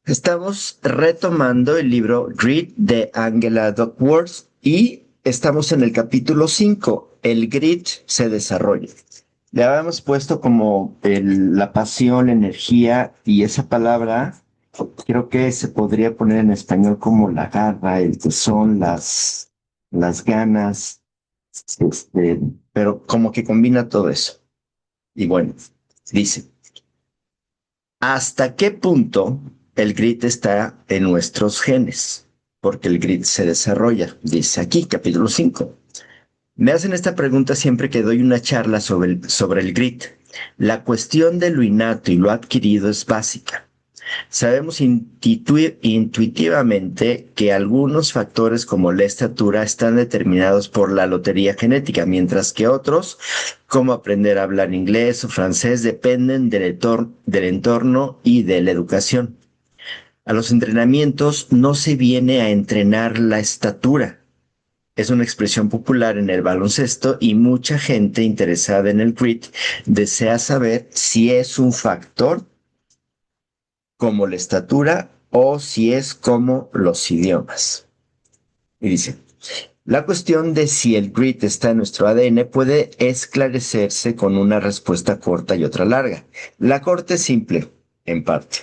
Estamos retomando el libro Grit de Angela Duckworth y estamos en el capítulo 5. El grit se desarrolla. Le habíamos puesto como la pasión, la energía y esa palabra creo que se podría poner en español como la garra, el tesón, las ganas, este, pero como que combina todo eso. Y bueno, dice. ¿Hasta qué punto el grit está en nuestros genes? Porque el grit se desarrolla, dice aquí, capítulo 5. Me hacen esta pregunta siempre que doy una charla sobre el grit. La cuestión de lo innato y lo adquirido es básica. Sabemos intuitivamente que algunos factores como la estatura están determinados por la lotería genética, mientras que otros, como aprender a hablar inglés o francés, dependen del entorno y de la educación. A los entrenamientos no se viene a entrenar la estatura. Es una expresión popular en el baloncesto y mucha gente interesada en el grit desea saber si es un factor como la estatura o si es como los idiomas. Y dice, la cuestión de si el grit está en nuestro ADN puede esclarecerse con una respuesta corta y otra larga. La corta es simple, en parte,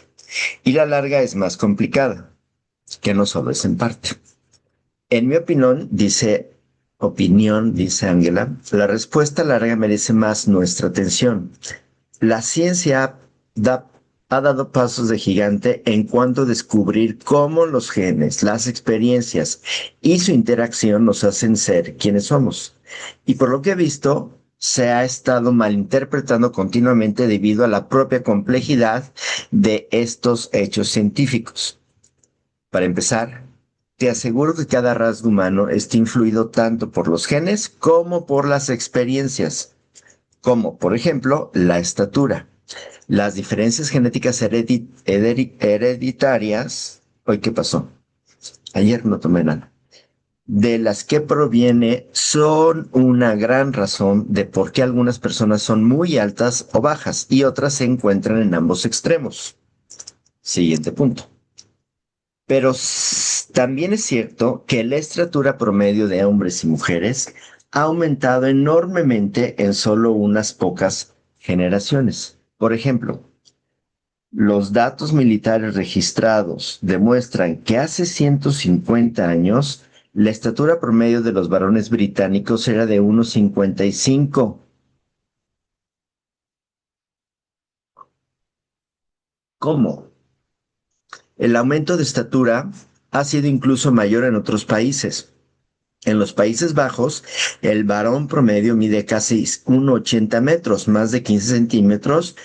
y la larga es más complicada, que no solo es en parte. En mi dice Ángela, la respuesta larga merece más nuestra atención. La ciencia da, ha dado pasos de gigante en cuanto a descubrir cómo los genes, las experiencias y su interacción nos hacen ser quienes somos. Y por lo que he visto, se ha estado malinterpretando continuamente debido a la propia complejidad de estos hechos científicos. Para empezar, te aseguro que cada rasgo humano está influido tanto por los genes como por las experiencias, como por ejemplo la estatura. Las diferencias genéticas hereditarias, hoy qué pasó, ayer no tomé nada, de las que proviene son una gran razón de por qué algunas personas son muy altas o bajas y otras se encuentran en ambos extremos. Siguiente punto. Pero también es cierto que la estatura promedio de hombres y mujeres ha aumentado enormemente en solo unas pocas generaciones. Por ejemplo, los datos militares registrados demuestran que hace 150 años la estatura promedio de los varones británicos era de 1,55. ¿Cómo? El aumento de estatura ha sido incluso mayor en otros países. En los Países Bajos, el varón promedio mide casi 1,80 metros, más de 15 centímetros,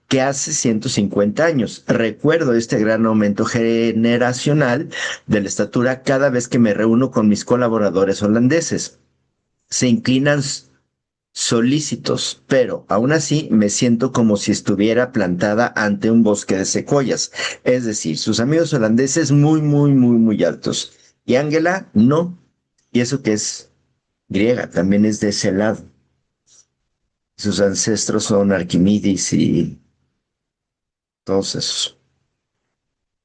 que hace 150 años. Recuerdo este gran aumento generacional de la estatura cada vez que me reúno con mis colaboradores holandeses. Se inclinan solícitos, pero aún así me siento como si estuviera plantada ante un bosque de secuoyas. Es decir, sus amigos holandeses muy, muy, muy, muy altos. Y Ángela, no. Y eso que es griega, también es de ese lado. Sus ancestros son Arquímedes y todos esos.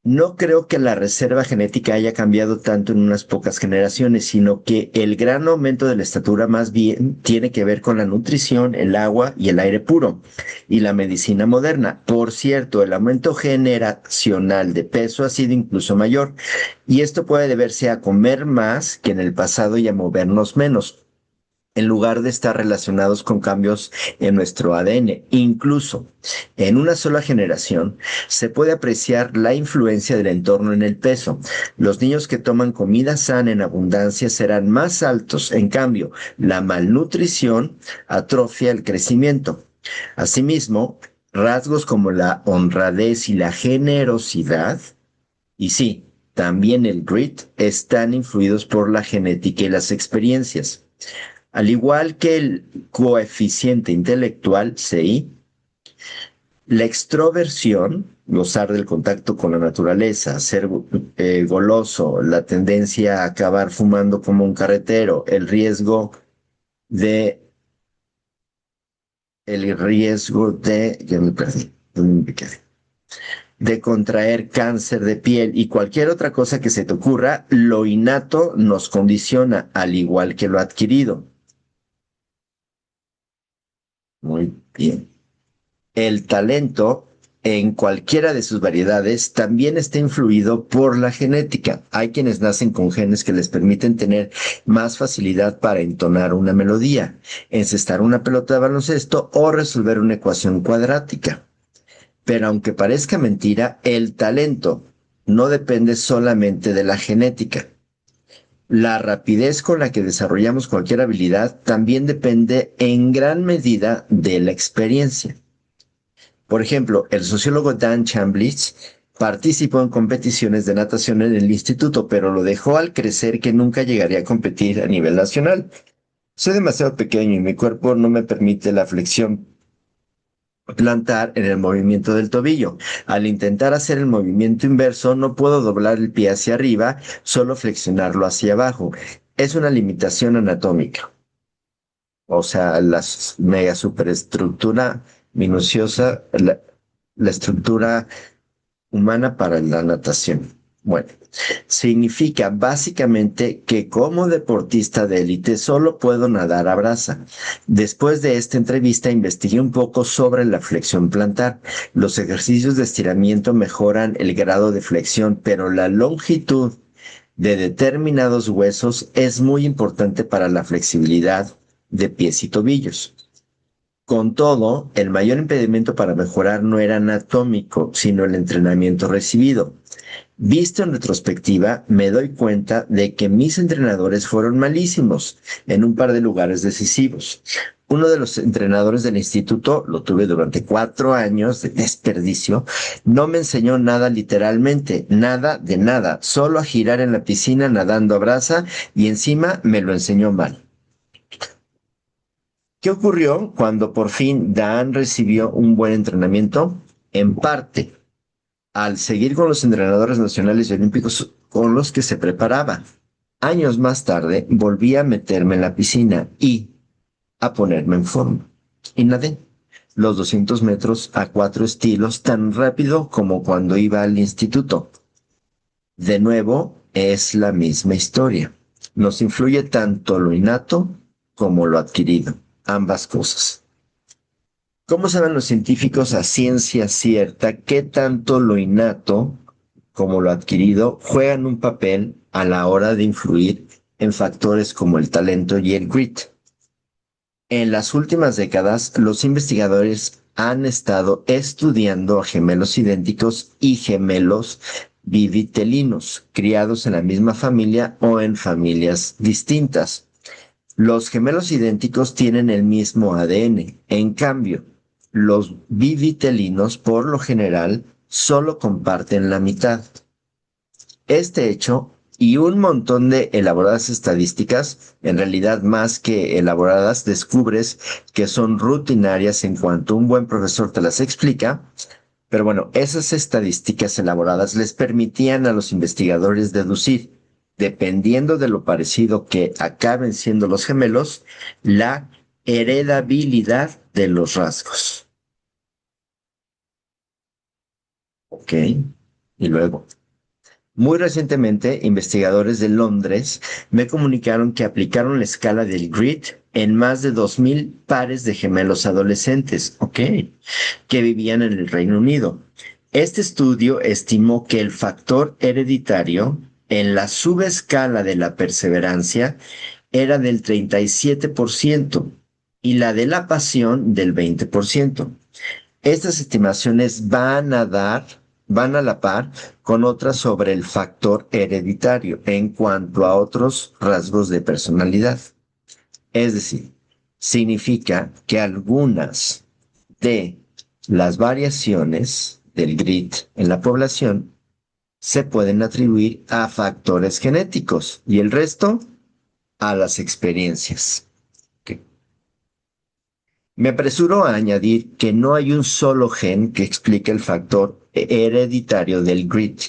No creo que la reserva genética haya cambiado tanto en unas pocas generaciones, sino que el gran aumento de la estatura más bien tiene que ver con la nutrición, el agua y el aire puro, y la medicina moderna. Por cierto, el aumento generacional de peso ha sido incluso mayor, y esto puede deberse a comer más que en el pasado y a movernos menos, en lugar de estar relacionados con cambios en nuestro ADN. Incluso en una sola generación se puede apreciar la influencia del entorno en el peso. Los niños que toman comida sana en abundancia serán más altos. En cambio, la malnutrición atrofia el crecimiento. Asimismo, rasgos como la honradez y la generosidad, y sí, también el grit, están influidos por la genética y las experiencias. Al igual que el coeficiente intelectual, CI, la extroversión, gozar del contacto con la naturaleza, ser goloso, la tendencia a acabar fumando como un carretero, el riesgo de, ya me perdí, ¿dónde me quedé? de contraer cáncer de piel y cualquier otra cosa que se te ocurra, lo innato nos condiciona, al igual que lo adquirido. Muy bien. El talento, en cualquiera de sus variedades, también está influido por la genética. Hay quienes nacen con genes que les permiten tener más facilidad para entonar una melodía, encestar una pelota de baloncesto o resolver una ecuación cuadrática. Pero aunque parezca mentira, el talento no depende solamente de la genética. La rapidez con la que desarrollamos cualquier habilidad también depende en gran medida de la experiencia. Por ejemplo, el sociólogo Dan Chambliss participó en competiciones de natación en el instituto, pero lo dejó al crecer que nunca llegaría a competir a nivel nacional. Soy demasiado pequeño y mi cuerpo no me permite la flexión plantar en el movimiento del tobillo. Al intentar hacer el movimiento inverso, no puedo doblar el pie hacia arriba, solo flexionarlo hacia abajo. Es una limitación anatómica. O sea, la mega superestructura minuciosa, la estructura humana para la natación. Bueno, significa básicamente que como deportista de élite solo puedo nadar a braza. Después de esta entrevista investigué un poco sobre la flexión plantar. Los ejercicios de estiramiento mejoran el grado de flexión, pero la longitud de determinados huesos es muy importante para la flexibilidad de pies y tobillos. Con todo, el mayor impedimento para mejorar no era anatómico, sino el entrenamiento recibido. Visto en retrospectiva, me doy cuenta de que mis entrenadores fueron malísimos en un par de lugares decisivos. Uno de los entrenadores del instituto, lo tuve durante 4 años de desperdicio, no me enseñó nada literalmente, nada de nada, solo a girar en la piscina nadando a braza y encima me lo enseñó mal. ¿Qué ocurrió cuando por fin Dan recibió un buen entrenamiento? En parte, al seguir con los entrenadores nacionales y olímpicos con los que se preparaba. Años más tarde, volví a meterme en la piscina y a ponerme en forma. Y nadé los 200 metros a 4 estilos tan rápido como cuando iba al instituto. De nuevo, es la misma historia. Nos influye tanto lo innato como lo adquirido, ambas cosas. ¿Cómo saben los científicos a ciencia cierta qué tanto lo innato como lo adquirido juegan un papel a la hora de influir en factores como el talento y el grit? En las últimas décadas, los investigadores han estado estudiando a gemelos idénticos y gemelos bivitelinos, criados en la misma familia o en familias distintas. Los gemelos idénticos tienen el mismo ADN. En cambio, los bivitelinos, por lo general, solo comparten la mitad. Este hecho y un montón de elaboradas estadísticas, en realidad más que elaboradas, descubres que son rutinarias en cuanto un buen profesor te las explica. Pero bueno, esas estadísticas elaboradas les permitían a los investigadores deducir, dependiendo de lo parecido que acaben siendo los gemelos, la heredabilidad de los rasgos. Ok, y luego. Muy recientemente, investigadores de Londres me comunicaron que aplicaron la escala del grit en más de 2,000 pares de gemelos adolescentes, ok, que vivían en el Reino Unido. Este estudio estimó que el factor hereditario en la subescala de la perseverancia era del 37% y la de la pasión del 20%. Estas estimaciones van a la par con otras sobre el factor hereditario en cuanto a otros rasgos de personalidad. Es decir, significa que algunas de las variaciones del grit en la población se pueden atribuir a factores genéticos y el resto a las experiencias. Okay. Me apresuro a añadir que no hay un solo gen que explique el factor hereditario del grit.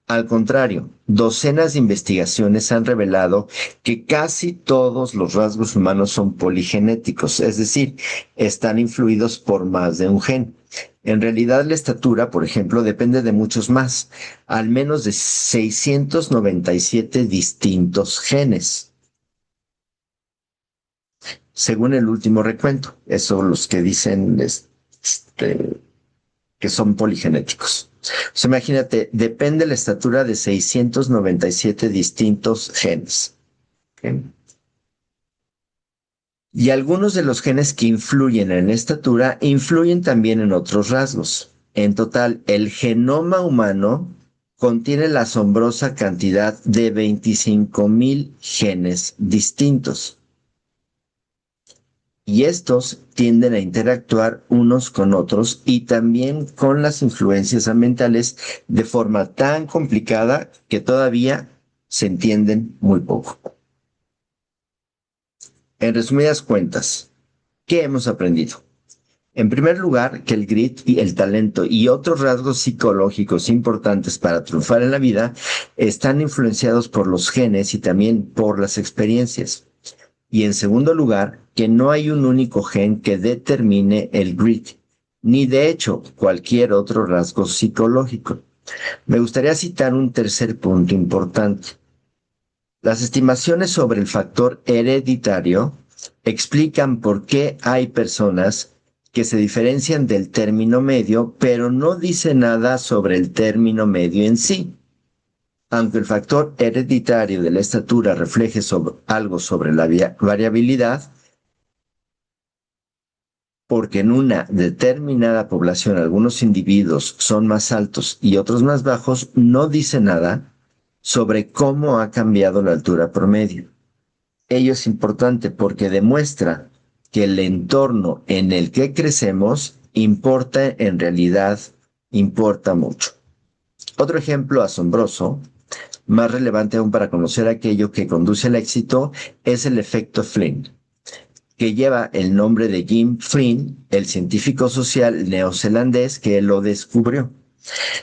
Al contrario, docenas de investigaciones han revelado que casi todos los rasgos humanos son poligenéticos, es decir, están influidos por más de un gen. En realidad, la estatura, por ejemplo, depende de muchos más, al menos de 697 distintos genes, según el último recuento. Esos son los que dicen que son poligenéticos. O sea, imagínate, depende la estatura de 697 distintos genes. ¿Ok? Y algunos de los genes que influyen en la estatura influyen también en otros rasgos. En total, el genoma humano contiene la asombrosa cantidad de 25,000 genes distintos. Y estos tienden a interactuar unos con otros y también con las influencias ambientales de forma tan complicada que todavía se entienden muy poco. En resumidas cuentas, ¿qué hemos aprendido? En primer lugar, que el grit y el talento y otros rasgos psicológicos importantes para triunfar en la vida están influenciados por los genes y también por las experiencias. Y en segundo lugar, que no hay un único gen que determine el grit, ni de hecho cualquier otro rasgo psicológico. Me gustaría citar un tercer punto importante. Las estimaciones sobre el factor hereditario explican por qué hay personas que se diferencian del término medio, pero no dice nada sobre el término medio en sí. Aunque el factor hereditario de la estatura refleje algo sobre la variabilidad, porque en una determinada población algunos individuos son más altos y otros más bajos, no dice nada sobre cómo ha cambiado la altura promedio. Ello es importante porque demuestra que el entorno en el que crecemos importa en realidad, importa mucho. Otro ejemplo asombroso, más relevante aún para conocer aquello que conduce al éxito, es el efecto Flynn, que lleva el nombre de Jim Flynn, el científico social neozelandés que lo descubrió.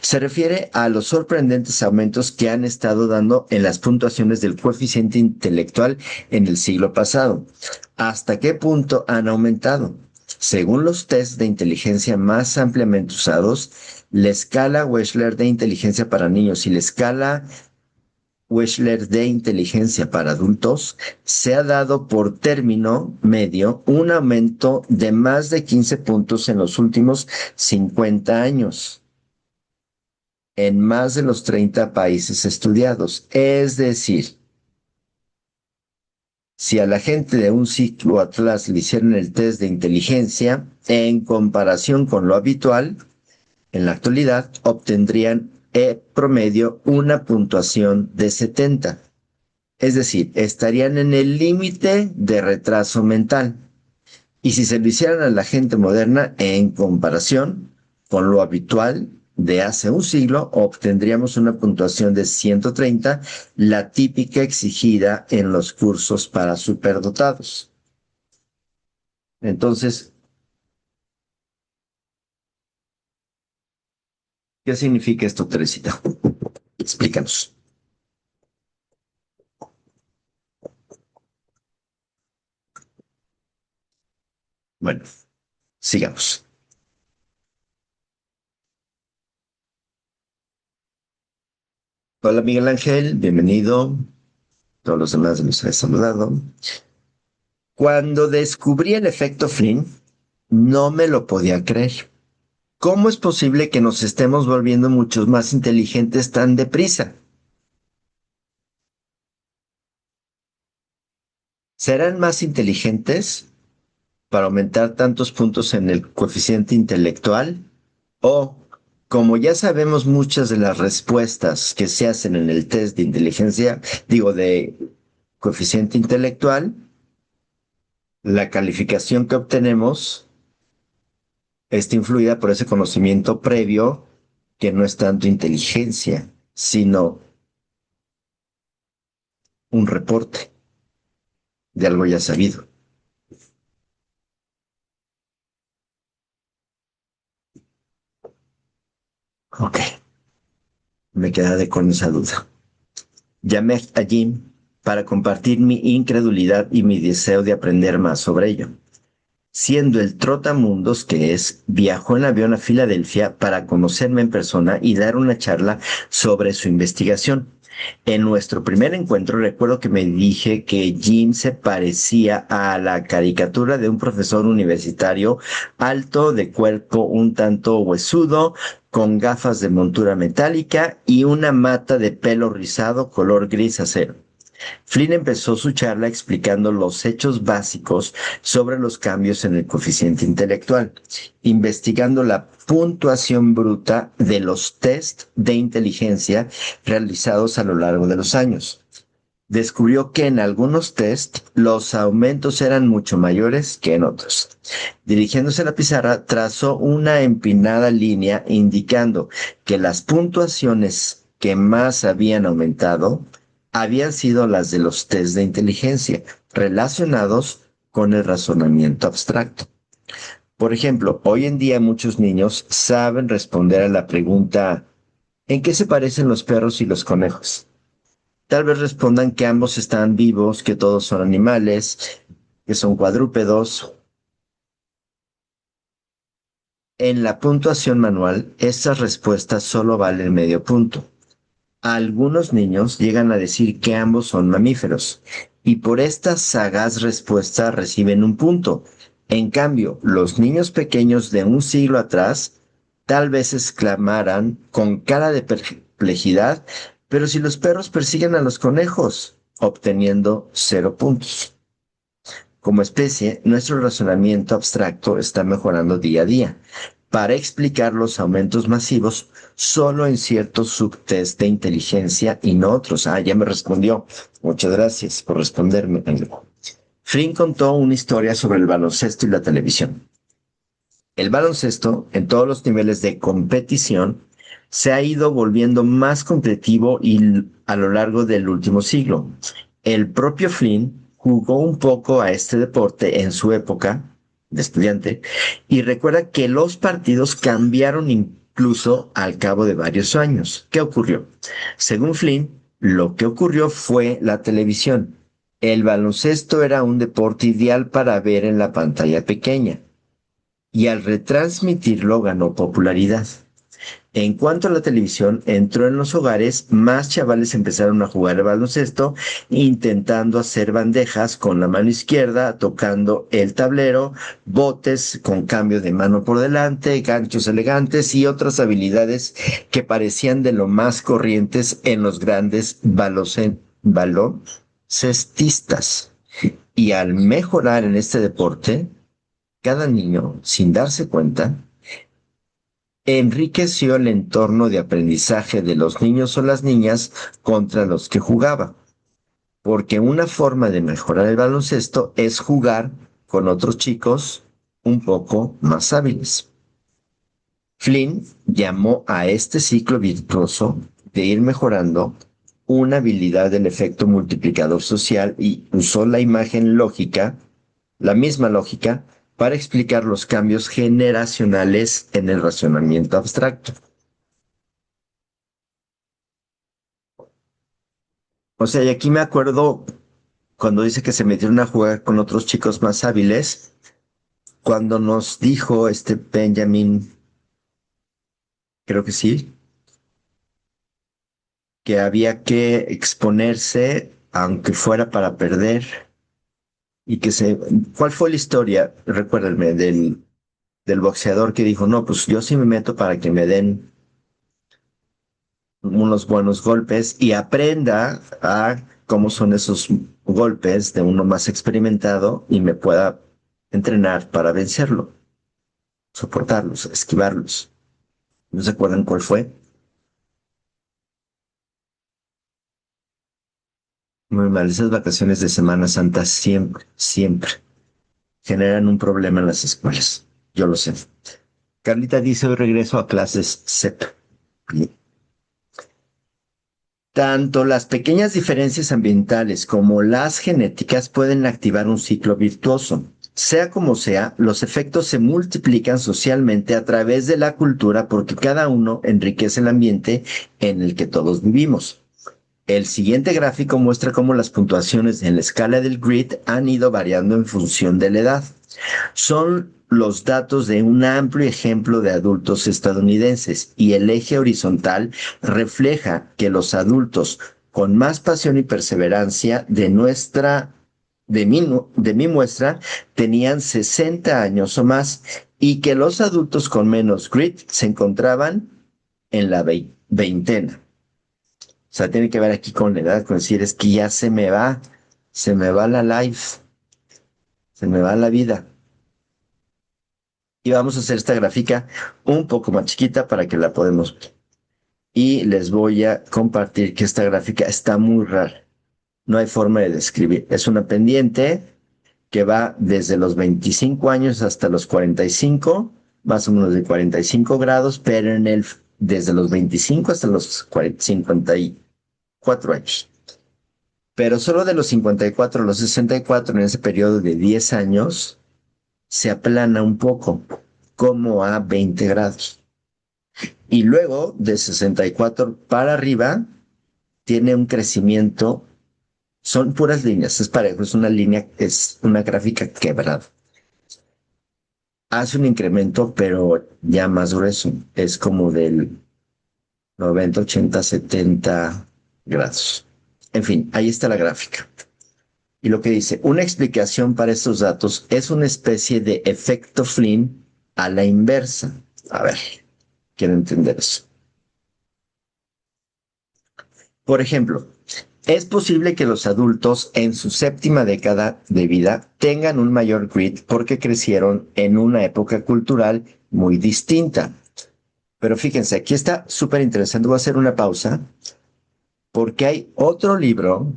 Se refiere a los sorprendentes aumentos que han estado dando en las puntuaciones del coeficiente intelectual en el siglo pasado. ¿Hasta qué punto han aumentado? Según los tests de inteligencia más ampliamente usados, la escala Wechsler de inteligencia para niños y la escala Wechsler de inteligencia para adultos, se ha dado por término medio un aumento de más de 15 puntos en los últimos 50 años, en más de los 30 países estudiados. Es decir, si a la gente de un ciclo atrás le hicieron el test de inteligencia, en comparación con lo habitual, en la actualidad obtendrían promedio una puntuación de 70. Es decir, estarían en el límite de retraso mental. Y si se lo hicieran a la gente moderna, en comparación con lo habitual de hace un siglo, obtendríamos una puntuación de 130, la típica exigida en los cursos para superdotados. Entonces, ¿qué significa esto, Teresita? Explícanos. Bueno, sigamos. Hola, Miguel Ángel, bienvenido. Todos los demás los he saludado. Cuando descubrí el efecto Flynn, no me lo podía creer. ¿Cómo es posible que nos estemos volviendo muchos más inteligentes tan deprisa? ¿Serán más inteligentes para aumentar tantos puntos en el coeficiente intelectual? ¿O, como ya sabemos muchas de las respuestas que se hacen en el test de inteligencia, digo, de coeficiente intelectual, la calificación que obtenemos está influida por ese conocimiento previo que no es tanto inteligencia, sino un reporte de algo ya sabido? Ok, me quedé con esa duda. Llamé a Jim para compartir mi incredulidad y mi deseo de aprender más sobre ello. siendo el trotamundos que es, viajó en avión a Filadelfia para conocerme en persona y dar una charla sobre su investigación. En nuestro primer encuentro recuerdo que me dije que Jim se parecía a la caricatura de un profesor universitario alto, de cuerpo un tanto huesudo, con gafas de montura metálica y una mata de pelo rizado color gris acero. Flynn empezó su charla explicando los hechos básicos sobre los cambios en el coeficiente intelectual, investigando la puntuación bruta de los test de inteligencia realizados a lo largo de los años. Descubrió que en algunos test los aumentos eran mucho mayores que en otros. Dirigiéndose a la pizarra, trazó una empinada línea indicando que las puntuaciones que más habían aumentado habían sido las de los test de inteligencia relacionados con el razonamiento abstracto. Por ejemplo, hoy en día muchos niños saben responder a la pregunta ¿en qué se parecen los perros y los conejos? Tal vez respondan que ambos están vivos, que todos son animales, que son cuadrúpedos. En la puntuación manual, estas respuestas solo valen medio punto. Algunos niños llegan a decir que ambos son mamíferos y por esta sagaz respuesta reciben un punto. En cambio, los niños pequeños de un siglo atrás tal vez exclamaran con cara de perplejidad, pero si los perros persiguen a los conejos, obteniendo 0 puntos. Como especie, nuestro razonamiento abstracto está mejorando día a día para explicar los aumentos masivos solo en ciertos subtests de inteligencia y no otros. Ah, ya me respondió. Muchas gracias por responderme. Flynn contó una historia sobre el baloncesto y la televisión. El baloncesto, en todos los niveles de competición, se ha ido volviendo más competitivo a lo largo del último siglo. El propio Flynn jugó un poco a este deporte en su época de estudiante y recuerda que los partidos cambiaron incluso al cabo de varios años. ¿Qué ocurrió? Según Flynn, lo que ocurrió fue la televisión. El baloncesto era un deporte ideal para ver en la pantalla pequeña y al retransmitirlo ganó popularidad. En cuanto a la televisión, entró en los hogares, más chavales empezaron a jugar al baloncesto, intentando hacer bandejas con la mano izquierda, tocando el tablero, botes con cambio de mano por delante, ganchos elegantes y otras habilidades que parecían de lo más corrientes en los grandes baloncestistas. Y al mejorar en este deporte, cada niño, sin darse cuenta, enriqueció el entorno de aprendizaje de los niños o las niñas contra los que jugaba, porque una forma de mejorar el baloncesto es jugar con otros chicos un poco más hábiles. Flynn llamó a este ciclo virtuoso de ir mejorando una habilidad del efecto multiplicador social y usó la imagen lógica, la misma lógica, para explicar los cambios generacionales en el razonamiento abstracto. O sea, y aquí me acuerdo cuando dice que se metieron a jugar con otros chicos más hábiles, cuando nos dijo este Benjamin, creo que sí, que había que exponerse aunque fuera para perder y que se... ¿Cuál fue la historia? Recuérdenme, del boxeador que dijo, no, pues yo sí me meto para que me den unos buenos golpes y aprenda a cómo son esos golpes de uno más experimentado y me pueda entrenar para vencerlo, soportarlos, esquivarlos. ¿No se acuerdan cuál fue? Muy mal, esas vacaciones de Semana Santa siempre, siempre generan un problema en las escuelas. Yo lo sé. Carlita dice, hoy regreso a clases CEP. Tanto las pequeñas diferencias ambientales como las genéticas pueden activar un ciclo virtuoso. Sea como sea, los efectos se multiplican socialmente a través de la cultura porque cada uno enriquece el ambiente en el que todos vivimos. El siguiente gráfico muestra cómo las puntuaciones en la escala del grid han ido variando en función de la edad. Son los datos de un amplio ejemplo de adultos estadounidenses y el eje horizontal refleja que los adultos con más pasión y perseverancia de mi muestra tenían 60 años o más y que los adultos con menos grit se encontraban en la veintena. O sea, tiene que ver aquí con la edad, con decir, es que ya se me va la life, se me va la vida. Y vamos a hacer esta gráfica un poco más chiquita para que la podamos ver. Y les voy a compartir que esta gráfica está muy rara. No hay forma de describir. Es una pendiente que va desde los 25 años hasta los 45, más o menos de 45 grados, pero desde los 25 hasta los 54 años. Pero solo de los 54 a los 64, en ese periodo de 10 años, se aplana un poco, como a 20 grados. Y luego, de 64 para arriba, tiene un crecimiento, son puras líneas, es parejo, es una línea, es una gráfica quebrada. Hace un incremento, pero ya más grueso, es como del 90, 80, 70 grados. En fin, ahí está la gráfica. Y lo que dice, una explicación para estos datos es una especie de efecto Flynn a la inversa. A ver, quiero entender eso. Por ejemplo, es posible que los adultos en su séptima década de vida tengan un mayor grit porque crecieron en una época cultural muy distinta. Pero fíjense, aquí está súper interesante. Voy a hacer una pausa porque hay otro libro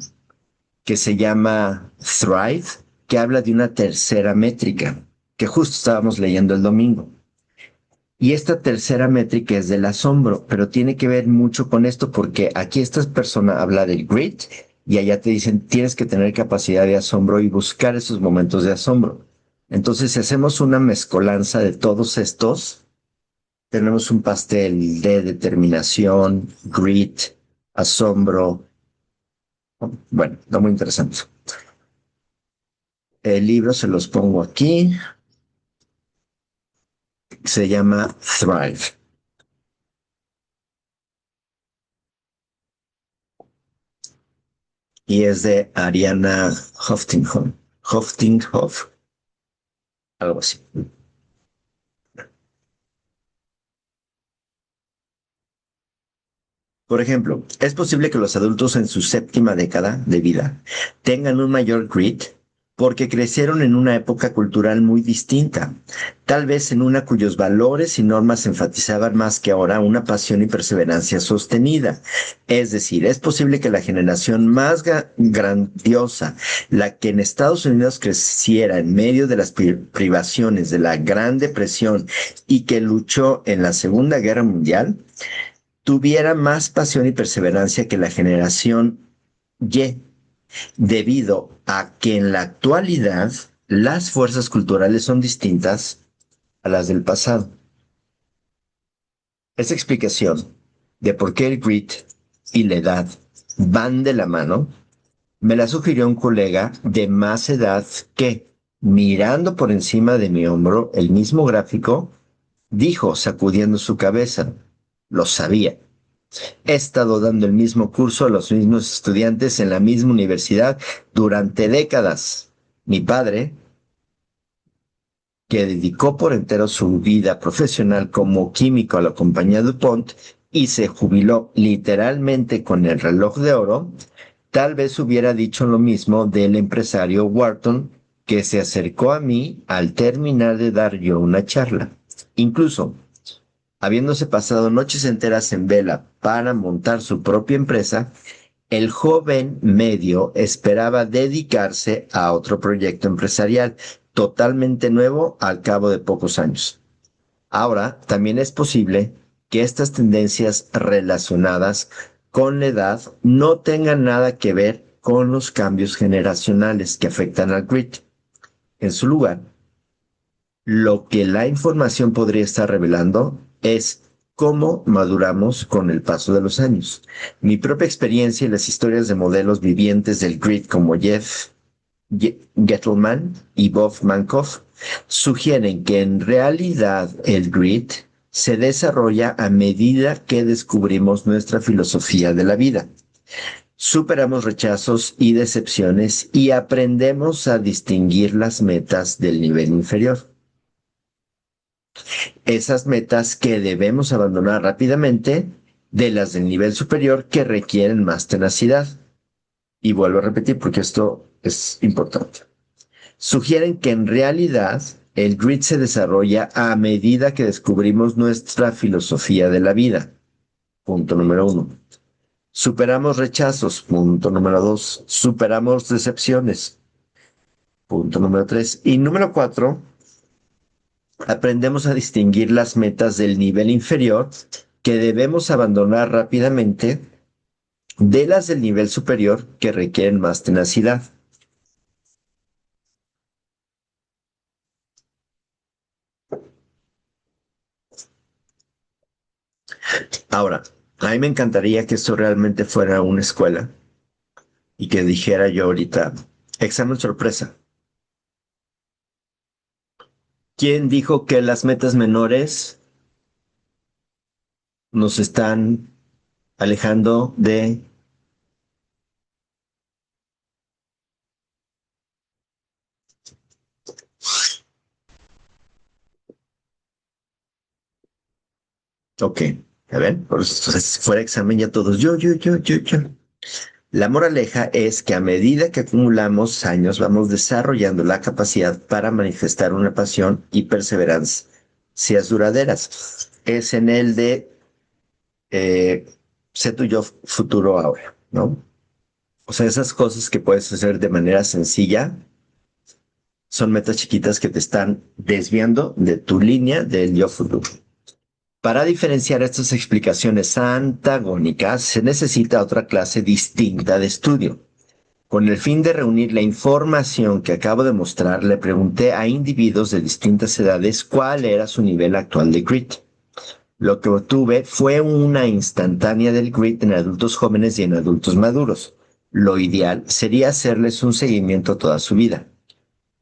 que se llama Thrive, que habla de una tercera métrica, que justo estábamos leyendo el domingo. Y esta tercera métrica es del asombro, pero tiene que ver mucho con esto porque aquí esta persona habla del grit y allá te dicen tienes que tener capacidad de asombro y buscar esos momentos de asombro. Entonces, si hacemos una mezcolanza de todos estos, tenemos un pastel de determinación, grit, asombro. Bueno, está muy interesante. El libro se los pongo aquí. Se llama Thrive. Y es de Ariana Hoftinghoff, algo así. Por ejemplo, es posible que los adultos en su séptima década de vida tengan un mayor grit porque crecieron en una época cultural muy distinta, tal vez en una cuyos valores y normas enfatizaban más que ahora una pasión y perseverancia sostenida. Es decir, es posible que la generación más grandiosa, la que en Estados Unidos creciera en medio de las privaciones de la Gran Depresión y que luchó en la Segunda Guerra Mundial, tuviera más pasión y perseverancia que la generación Y, debido a que en la actualidad las fuerzas culturales son distintas a las del pasado. Esta explicación de por qué el grit y la edad van de la mano me la sugirió un colega de más edad que, mirando por encima de mi hombro el mismo gráfico, dijo sacudiendo su cabeza, lo sabía. He estado dando el mismo curso a los mismos estudiantes en la misma universidad durante décadas. Mi padre, que dedicó por entero su vida profesional como químico a la compañía DuPont y se jubiló literalmente con el reloj de oro, tal vez hubiera dicho lo mismo del empresario Wharton, que se acercó a mí al terminar de dar yo una charla. Incluso, habiéndose pasado noches enteras en vela para montar su propia empresa, el joven medio esperaba dedicarse a otro proyecto empresarial totalmente nuevo al cabo de pocos años. Ahora, también es posible que estas tendencias relacionadas con la edad no tengan nada que ver con los cambios generacionales que afectan al grit. En su lugar, lo que la información podría estar revelando es cómo maduramos con el paso de los años. Mi propia experiencia y las historias de modelos vivientes del grit como Jeff Gettelman y Bob Mankoff sugieren que en realidad el grit se desarrolla a medida que descubrimos nuestra filosofía de la vida. Superamos rechazos y decepciones y aprendemos a distinguir las metas del nivel inferior. Esas metas que debemos abandonar rápidamente de las del nivel superior que requieren más tenacidad. Y vuelvo a repetir porque esto es importante. Sugieren que en realidad el grit se desarrolla a medida que descubrimos nuestra filosofía de la vida. Punto número 1. Superamos rechazos. Punto número 2. Superamos decepciones. Punto número 3. Y número 4. Aprendemos a distinguir las metas del nivel inferior que debemos abandonar rápidamente de las del nivel superior que requieren más tenacidad. Ahora, a mí me encantaría que esto realmente fuera una escuela y que dijera yo ahorita, examen sorpresa. ¿Quién dijo que las metas menores nos están alejando de... Ok, a ver, por eso, si fuera examen ya todos, yo. La moraleja es que a medida que acumulamos años vamos desarrollando la capacidad para manifestar una pasión y perseverancias duraderas. Es en el de eh, sé tu yo futuro ahora, ¿no? O sea, esas cosas que puedes hacer de manera sencilla son metas chiquitas que te están desviando de tu línea del yo futuro. Para diferenciar estas explicaciones antagónicas se necesita otra clase distinta de estudio. Con el fin de reunir la información que acabo de mostrar, le pregunté a individuos de distintas edades cuál era su nivel actual de grit. Lo que obtuve fue una instantánea del grit en adultos jóvenes y en adultos maduros. Lo ideal sería hacerles un seguimiento toda su vida.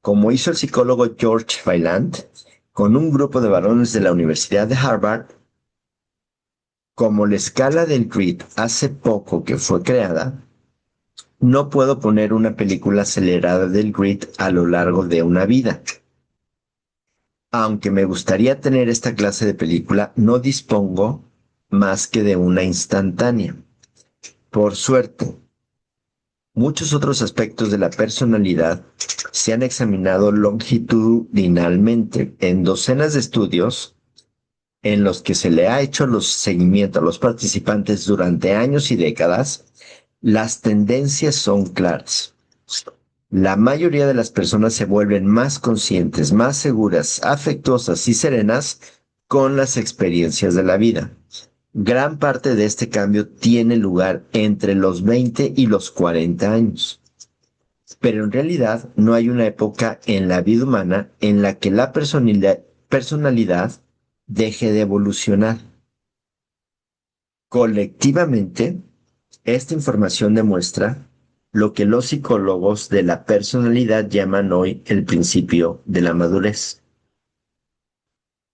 Como hizo el psicólogo George Vaillant, con un grupo de varones de la Universidad de Harvard, como la escala del grit hace poco que fue creada, no puedo poner una película acelerada del grit a lo largo de una vida. Aunque me gustaría tener esta clase de película, no dispongo más que de una instantánea. Por suerte, muchos otros aspectos de la personalidad se han examinado longitudinalmente en docenas de estudios en los que se le ha hecho los seguimiento a los participantes durante años y décadas. Las tendencias son claras. La mayoría de las personas se vuelven más conscientes, más seguras, afectuosas y serenas con las experiencias de la vida. Gran parte de este cambio tiene lugar entre los 20 y los 40 años. Pero en realidad no hay una época en la vida humana en la que la personalidad deje de evolucionar. Colectivamente, esta información demuestra lo que los psicólogos de la personalidad llaman hoy el principio de la madurez.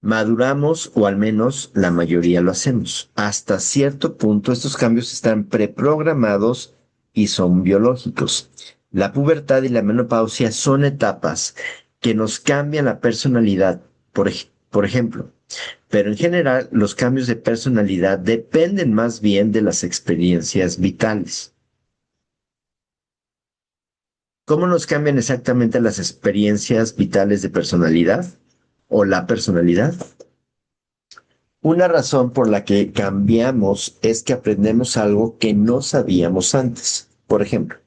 Maduramos, o al menos la mayoría lo hacemos. Hasta cierto punto estos cambios están preprogramados y son biológicos. La pubertad y la menopausia son etapas que nos cambian la personalidad, por ejemplo. Pero en general, los cambios de personalidad dependen más bien de las experiencias vitales. ¿Cómo nos cambian exactamente las experiencias vitales de personalidad o la personalidad? Una razón por la que cambiamos es que aprendemos algo que no sabíamos antes. Por ejemplo,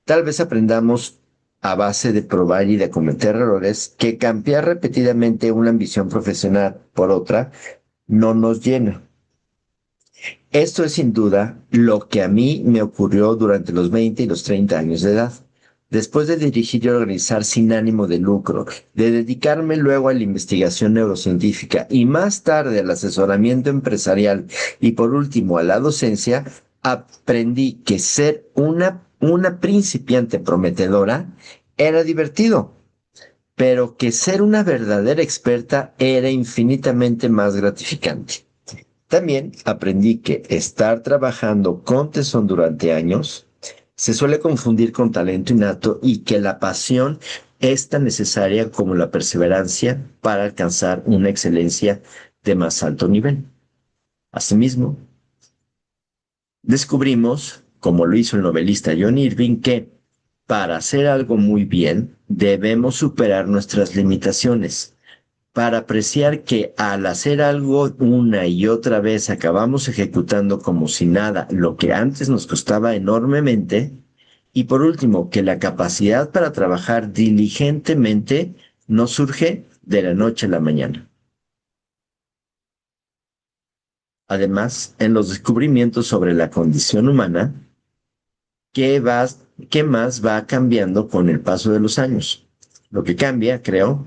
tal vez aprendamos a base de probar y de cometer errores que cambiar repetidamente una ambición profesional por otra no nos llena. Esto es sin duda lo que a mí me ocurrió durante los 20 y los 30 años de edad. Después de dirigir y organizar sin ánimo de lucro, de dedicarme luego a la investigación neurocientífica y más tarde al asesoramiento empresarial y por último a la docencia, aprendí que ser una principiante prometedora era divertido, pero que ser una verdadera experta era infinitamente más gratificante. También aprendí que estar trabajando con tesón durante años se suele confundir con talento innato y que la pasión es tan necesaria como la perseverancia para alcanzar una excelencia de más alto nivel. Asimismo, descubrimos, como lo hizo el novelista John Irving, que para hacer algo muy bien debemos superar nuestras limitaciones. Para apreciar que al hacer algo una y otra vez acabamos ejecutando como si nada lo que antes nos costaba enormemente. Y por último, que la capacidad para trabajar diligentemente no surge de la noche a la mañana. Además, en los descubrimientos sobre la condición humana, ¿qué va, qué más va cambiando con el paso de los años? Lo que cambia, creo,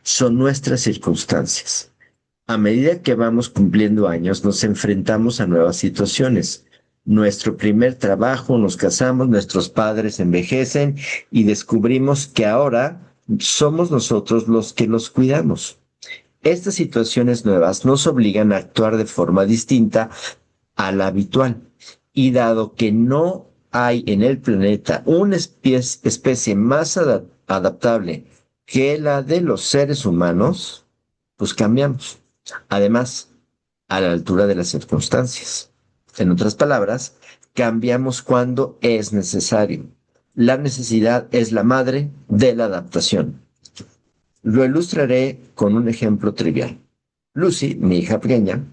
son nuestras circunstancias. A medida que vamos cumpliendo años, nos enfrentamos a nuevas situaciones. Nuestro primer trabajo, nos casamos, nuestros padres envejecen y descubrimos que ahora somos nosotros los que los cuidamos. Estas situaciones nuevas nos obligan a actuar de forma distinta a la habitual. Y dado que no hay en el planeta una especie más adaptable que la de los seres humanos, pues cambiamos. Además, a la altura de las circunstancias. En otras palabras, cambiamos cuando es necesario. La necesidad es la madre de la adaptación. Lo ilustraré con un ejemplo trivial. Lucy, mi hija pequeña,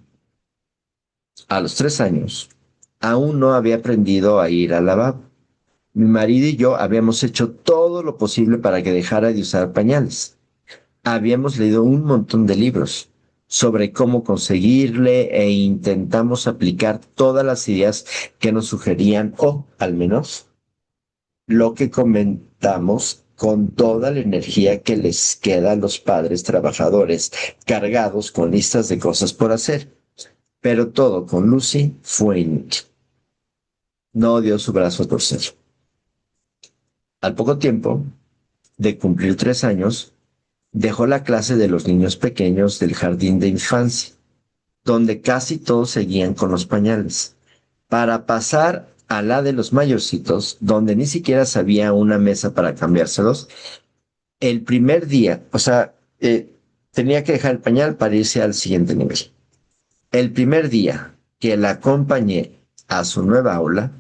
a los 3 años, aún no había aprendido a ir al lavabo. Mi marido y yo habíamos hecho todo lo posible para que dejara de usar pañales. Habíamos leído un montón de libros sobre cómo conseguirle e intentamos aplicar todas las ideas que nos sugerían, o al menos lo que comentamos con toda la energía que les queda a los padres trabajadores cargados con listas de cosas por hacer. Pero todo con Lucy fue inútil. No dio su brazo a torcer. Al poco tiempo de cumplir 3 años, dejó la clase de los niños pequeños del jardín de infancia, donde casi todos seguían con los pañales, para pasar a la de los mayorcitos, donde ni siquiera sabía una mesa para cambiárselos. El primer día, tenía que dejar el pañal para irse al siguiente nivel. El primer día que la acompañé a su nueva aula,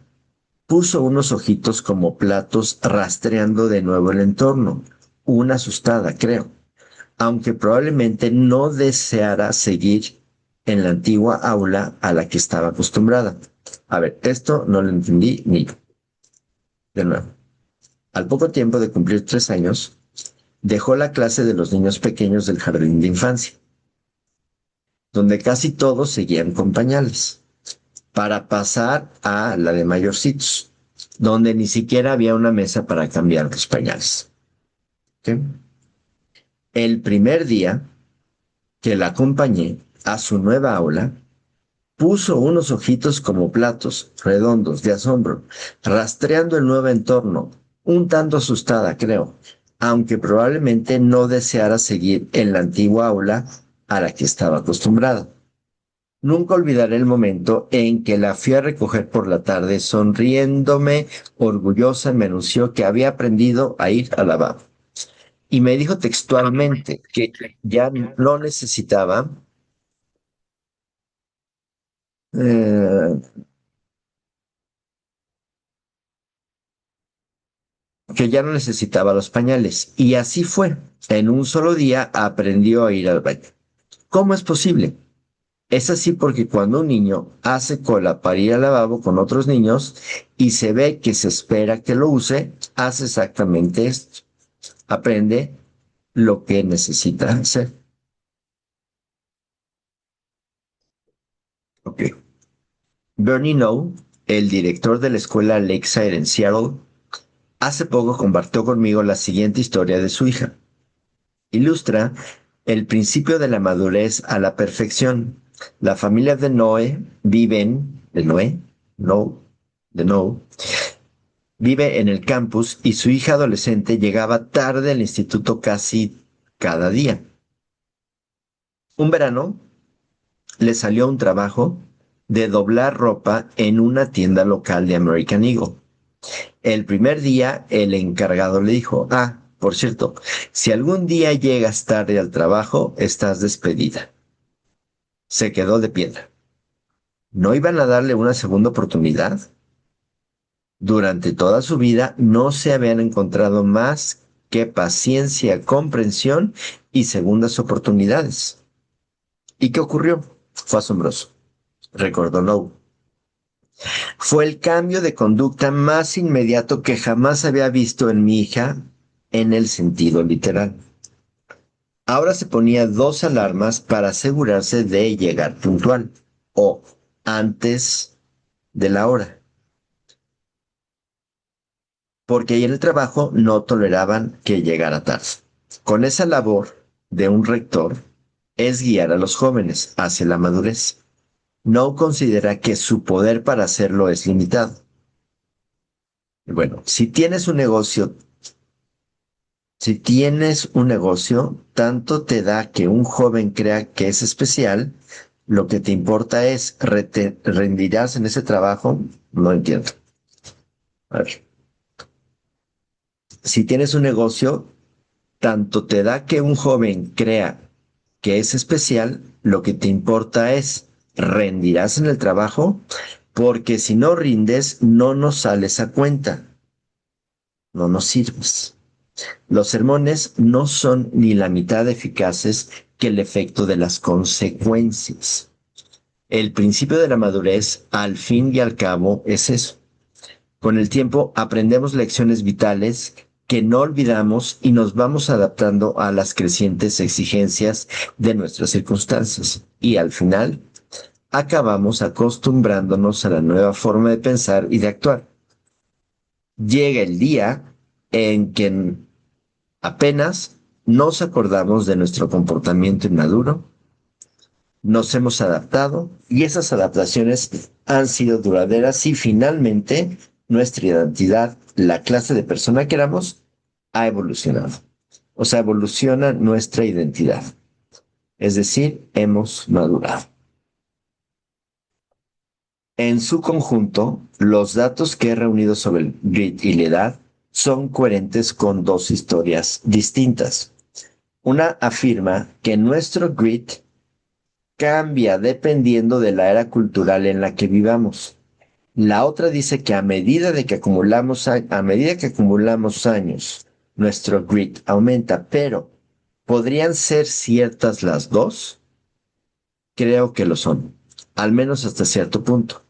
puso unos ojitos como platos rastreando de nuevo el entorno, una asustada, creo, aunque probablemente no deseara seguir en la antigua aula a la que estaba acostumbrada. A ver, esto no lo entendí ni yo. De nuevo, al poco tiempo de cumplir 3 años, dejó la clase de los niños pequeños del jardín de infancia, donde casi todos seguían con pañales, para pasar a la de mayorcitos, donde ni siquiera había una mesa para cambiar los pañales. ¿Okay? El primer día que la acompañé a su nueva aula, puso unos ojitos como platos redondos de asombro, rastreando el nuevo entorno, un tanto asustada, creo, aunque probablemente no deseara seguir en la antigua aula a la que estaba acostumbrada. Nunca olvidaré el momento en que la fui a recoger por la tarde, sonriéndome, orgullosa, me anunció que había aprendido a ir al lavabo. Y me dijo textualmente que ya no necesitaba eh, que ya no necesitaba los pañales. Y así fue. En un solo día aprendió a ir al baño. ¿Cómo es posible? Es así porque cuando un niño hace cola para ir al lavabo con otros niños y se ve que se espera que lo use, hace exactamente esto. Aprende lo que necesita hacer. Ok. Bernie No, el director de la escuela Lakeside en Seattle, hace poco compartió conmigo la siguiente historia de su hija. Ilustra el principio de la madurez a la perfección. La familia de Noé, Vive en el campus y su hija adolescente llegaba tarde al instituto casi cada día. Un verano le salió un trabajo de doblar ropa en una tienda local de American Eagle. El primer día el encargado le dijo, por cierto, si algún día llegas tarde al trabajo, estás despedida. Se quedó de piedra. ¿No iban a darle una segunda oportunidad? Durante toda su vida no se habían encontrado más que paciencia, comprensión y segundas oportunidades. ¿Y qué ocurrió? Fue asombroso, recordó Lowe. Fue el cambio de conducta más inmediato que jamás había visto en mi hija en el sentido literal. Ahora se ponía 2 alarmas para asegurarse de llegar puntual o antes de la hora, porque ahí en el trabajo no toleraban que llegara tarde. Con esa labor de un rector es guiar a los jóvenes hacia la madurez. No considera que su poder para hacerlo es limitado. Bueno, si tienes un negocio, tanto te da que un joven crea que es especial, lo que te importa es rendirás en ese trabajo. No entiendo. A ver, si tienes un negocio, tanto te da que un joven crea que es especial, lo que te importa es rendirás en el trabajo, porque si no rindes, no nos sales a cuenta, no nos sirves. Los sermones no son ni la mitad eficaces que el efecto de las consecuencias. El principio de la madurez, al fin y al cabo, es eso. Con el tiempo aprendemos lecciones vitales que no olvidamos y nos vamos adaptando a las crecientes exigencias de nuestras circunstancias. Y al final, acabamos acostumbrándonos a la nueva forma de pensar y de actuar. Llega el día en que apenas nos acordamos de nuestro comportamiento inmaduro, nos hemos adaptado y esas adaptaciones han sido duraderas y finalmente nuestra identidad, la clase de persona que éramos, ha evolucionado. O sea, evoluciona nuestra identidad. Es decir, hemos madurado. En su conjunto, los datos que he reunido sobre el grit y la edad son coherentes con dos historias distintas. Una afirma que nuestro grit cambia dependiendo de la era cultural en la que vivamos. La otra dice que a medida que acumulamos años, nuestro grit aumenta, pero ¿podrían ser ciertas las dos? Creo que lo son, al menos hasta cierto punto.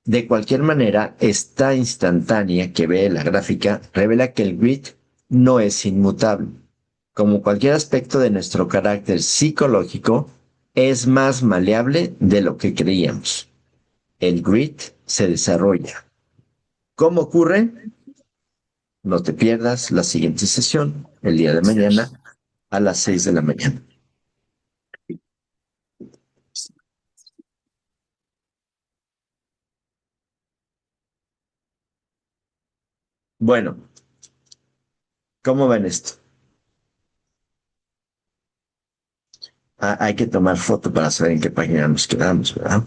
De cualquier manera, esta instantánea que ve la gráfica revela que el grit no es inmutable. Como cualquier aspecto de nuestro carácter psicológico, es más maleable de lo que creíamos. El grit se desarrolla. ¿Cómo ocurre? No te pierdas la siguiente sesión, el día de mañana, a las 6 de la mañana. Bueno, ¿cómo ven esto? Hay que tomar foto para saber en qué página nos quedamos, ¿verdad?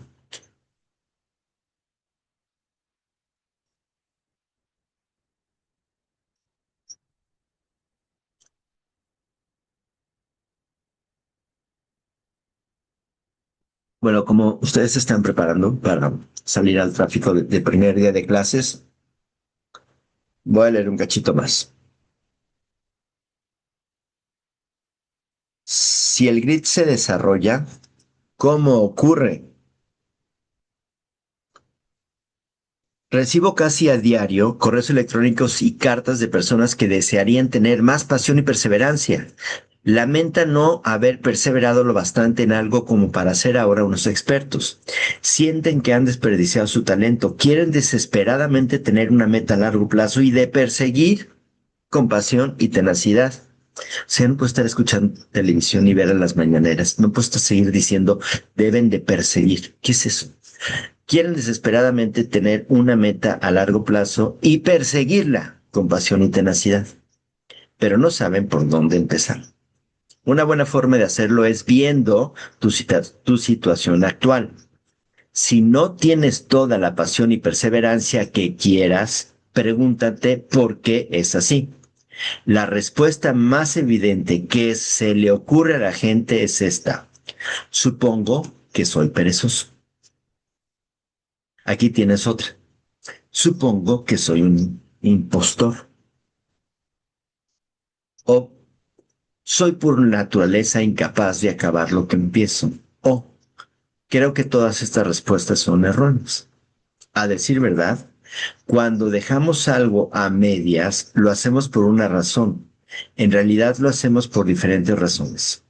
Bueno, como ustedes se están preparando para salir al tráfico de primer día de clases, voy a leer un cachito más. Si el grid se desarrolla, ¿cómo ocurre? Recibo casi a diario correos electrónicos y cartas de personas que desearían tener más pasión y perseverancia. Lamentan no haber perseverado lo bastante en algo como para ser ahora unos expertos. Sienten que han desperdiciado su talento, quieren desesperadamente tener una meta a largo plazo y de perseguir con pasión y tenacidad. O sea, no puedo estar escuchando televisión y ver a las mañaneras. No puedo estar seguir diciendo deben de perseguir. ¿Qué es eso? Quieren desesperadamente tener una meta a largo plazo y perseguirla con pasión y tenacidad, pero no saben por dónde empezar. Una buena forma de hacerlo es viendo tu situación actual. Si no tienes toda la pasión y perseverancia que quieras, pregúntate por qué es así. La respuesta más evidente que se le ocurre a la gente es esta. Supongo que soy perezoso. Aquí tienes otra. Supongo que soy un impostor. O soy por naturaleza incapaz de acabar lo que empiezo. O creo que todas estas respuestas son erróneas. A decir verdad, cuando dejamos algo a medias, lo hacemos por una razón. En realidad lo hacemos por diferentes razones.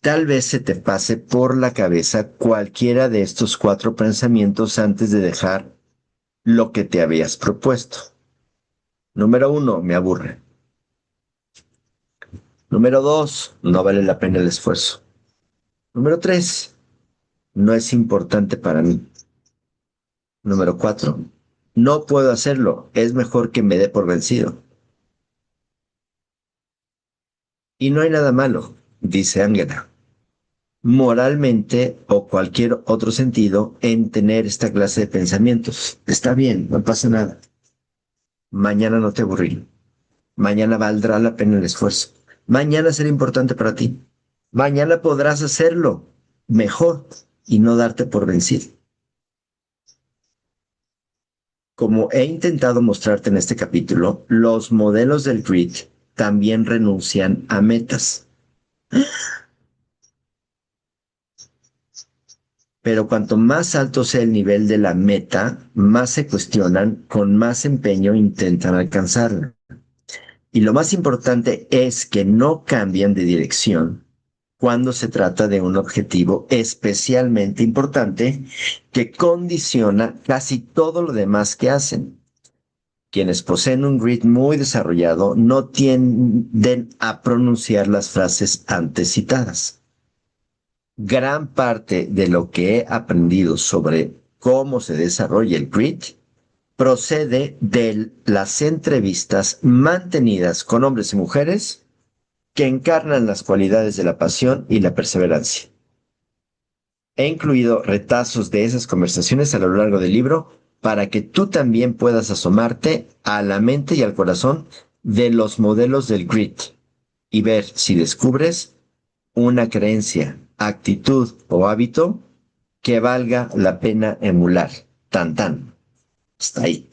Tal vez se te pase por la cabeza cualquiera de estos cuatro pensamientos antes de dejar lo que te habías propuesto. Número uno, me aburre. Número dos, no vale la pena el esfuerzo. Número tres, no es importante para mí. Número cuatro, no puedo hacerlo, es mejor que me dé por vencido. Y no hay nada malo, dice Angela, moralmente o cualquier otro sentido en tener esta clase de pensamientos. Está bien, no pasa nada. Mañana no te aburriré. Mañana valdrá la pena el esfuerzo. Mañana será importante para ti. Mañana podrás hacerlo mejor y no darte por vencido. Como he intentado mostrarte en este capítulo, los modelos del grid también renuncian a metas. Pero cuanto más alto sea el nivel de la meta, más se cuestionan, con más empeño intentan alcanzarla. Y lo más importante es que no cambian de dirección cuando se trata de un objetivo especialmente importante que condiciona casi todo lo demás que hacen. Quienes poseen un grid muy desarrollado no tienden a pronunciar las frases antes citadas. Gran parte de lo que he aprendido sobre cómo se desarrolla el grid procede de las entrevistas mantenidas con hombres y mujeres que encarnan las cualidades de la pasión y la perseverancia. He incluido retazos de esas conversaciones a lo largo del libro para que tú también puedas asomarte a la mente y al corazón de los modelos del grit y ver si descubres una creencia, actitud o hábito que valga la pena emular. Tan tan. Está ahí.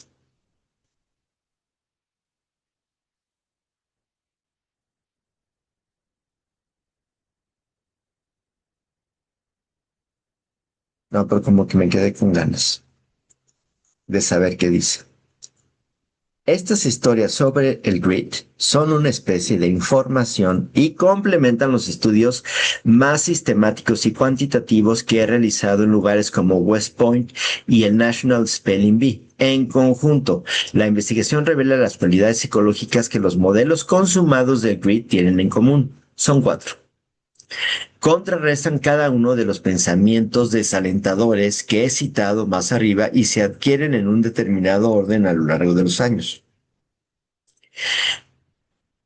No, pero como que me quedé con ganas de saber qué dice. Estas historias sobre el grit son una especie de información y complementan los estudios más sistemáticos y cuantitativos que he realizado en lugares como West Point y el National Spelling Bee. En conjunto, la investigación revela las cualidades psicológicas que los modelos consumados del grit tienen en común. Son cuatro. Contrarrestan cada uno de los pensamientos desalentadores que he citado más arriba y se adquieren en un determinado orden a lo largo de los años.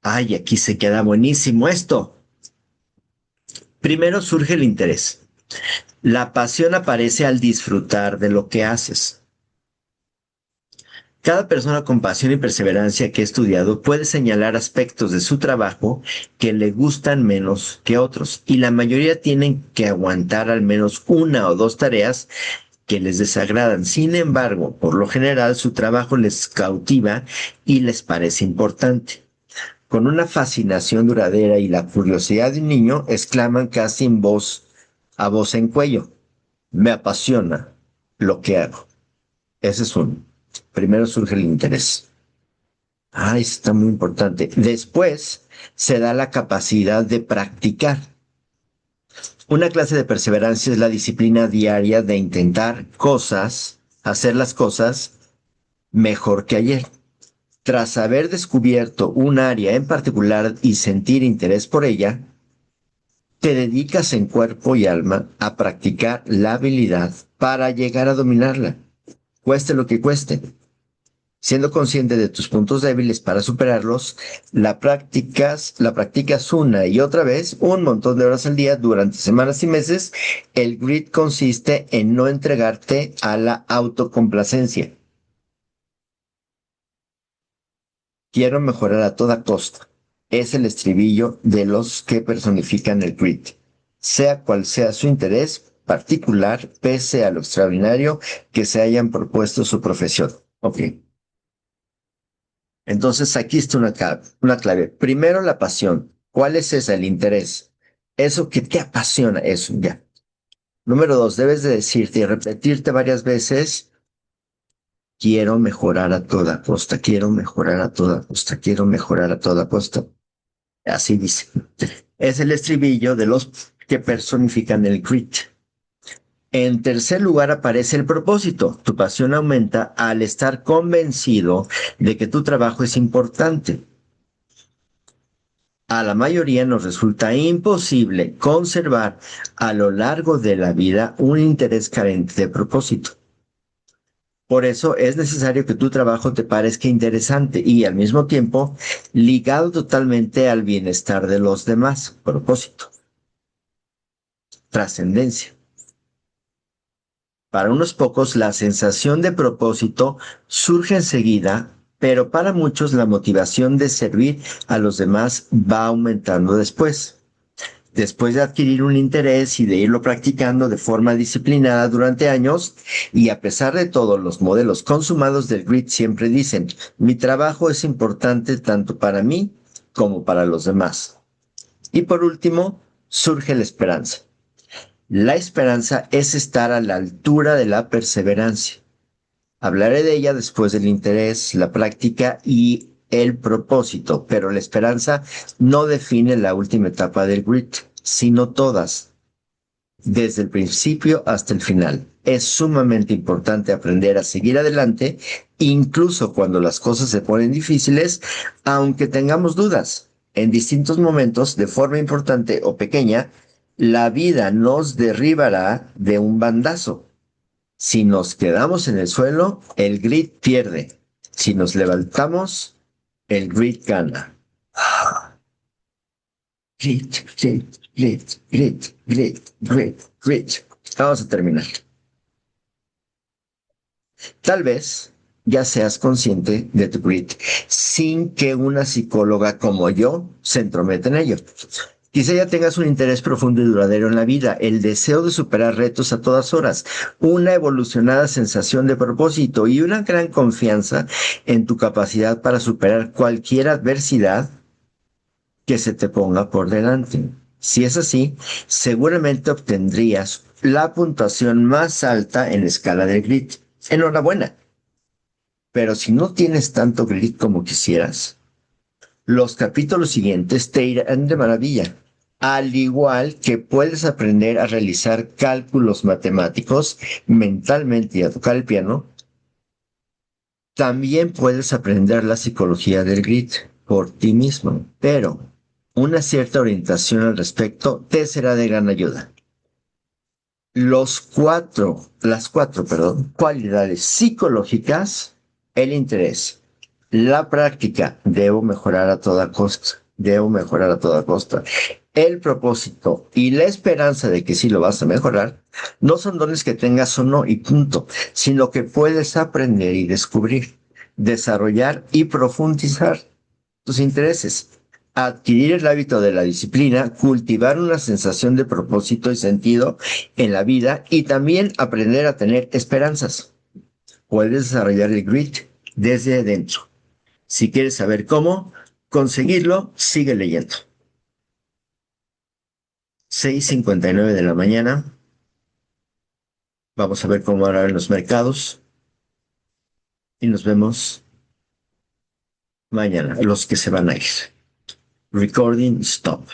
Ay, aquí se queda buenísimo esto. Primero surge el interés. La pasión aparece al disfrutar de lo que haces. Cada persona con pasión y perseverancia que he estudiado puede señalar aspectos de su trabajo que le gustan menos que otros, y la mayoría tienen que aguantar al menos una o dos tareas que les desagradan. Sin embargo, por lo general su trabajo les cautiva y les parece importante. Con una fascinación duradera y la curiosidad de un niño, exclaman casi en voz, a voz en cuello. Me apasiona lo que hago. Ese es uno. Primero surge el interés. Ah, eso está muy importante. Después se da la capacidad de practicar. Una clase de perseverancia es la disciplina diaria de intentar cosas, hacer las cosas mejor que ayer. Tras haber descubierto un área en particular y sentir interés por ella, Te dedicas en cuerpo y alma a practicar la habilidad para llegar a dominarla, cueste lo que cueste. Siendo consciente de tus puntos débiles para superarlos, la practicas una y otra vez, un montón de horas al día durante semanas y meses. El grit consiste en no entregarte a la autocomplacencia. Quiero mejorar a toda costa. Es el estribillo de los que personifican el grit. Sea cual sea su interés particular, pese a lo extraordinario que se hayan propuesto su profesión. Ok. Entonces aquí está una clave. Primero, la pasión. ¿Cuál es esa? El interés. Eso que te apasiona, eso ya. Número dos, debes de decirte y repetirte varias veces, quiero mejorar a toda costa, quiero mejorar a toda costa, quiero mejorar a toda costa. Así dice. Es el estribillo de los que personifican el grit. En tercer lugar aparece el propósito. Tu pasión aumenta al estar convencido de que tu trabajo es importante. A la mayoría nos resulta imposible conservar a lo largo de la vida un interés carente de propósito. Por eso es necesario que tu trabajo te parezca interesante y al mismo tiempo ligado totalmente al bienestar de los demás. Propósito. Trascendencia. Para unos pocos la sensación de propósito surge enseguida, pero para muchos la motivación de servir a los demás va aumentando después. Después de adquirir un interés y de irlo practicando de forma disciplinada durante años, y a pesar de todo, los modelos consumados del grit siempre dicen, mi trabajo es importante tanto para mí como para los demás. Y por último, surge la esperanza. La esperanza es estar a la altura de la perseverancia. Hablaré de ella después del interés, la práctica y el propósito, pero la esperanza no define la última etapa del grit, sino todas, desde el principio hasta el final. Es sumamente importante aprender a seguir adelante, incluso cuando las cosas se ponen difíciles, aunque tengamos dudas. En distintos momentos, de forma importante o pequeña, la vida nos derribará de un bandazo. Si nos quedamos en el suelo, el grit pierde. Si nos levantamos, el grit gana. Grit, grit, grit, grit, grit, grit, grit. Vamos a terminar. Tal vez ya seas consciente de tu grit sin que una psicóloga como yo se entrometa en ello. Quizá ya tengas un interés profundo y duradero en la vida, el deseo de superar retos a todas horas, una evolucionada sensación de propósito y una gran confianza en tu capacidad para superar cualquier adversidad que se te ponga por delante. Si es así, seguramente obtendrías la puntuación más alta en la escala del grit. Enhorabuena. Pero si no tienes tanto grit como quisieras, los capítulos siguientes te irán de maravilla. Al igual que puedes aprender a realizar cálculos matemáticos mentalmente y a tocar el piano, también puedes aprender la psicología del grit por ti mismo, pero una cierta orientación al respecto te será de gran ayuda. Las cuatro, cualidades psicológicas, el interés, la práctica, debo mejorar a toda costa, debo mejorar a toda costa. El propósito y la esperanza de que sí lo vas a mejorar, no son dones que tengas o no y punto, sino que puedes aprender y descubrir, desarrollar y profundizar tus intereses. Adquirir el hábito de la disciplina, cultivar una sensación de propósito y sentido en la vida y también aprender a tener esperanzas. Puedes desarrollar el grit desde dentro. Si quieres saber cómo conseguirlo, sigue leyendo. 6:59 de la mañana. Vamos a ver cómo van los mercados. Y nos vemos mañana, los que se van a ir. Recording stop.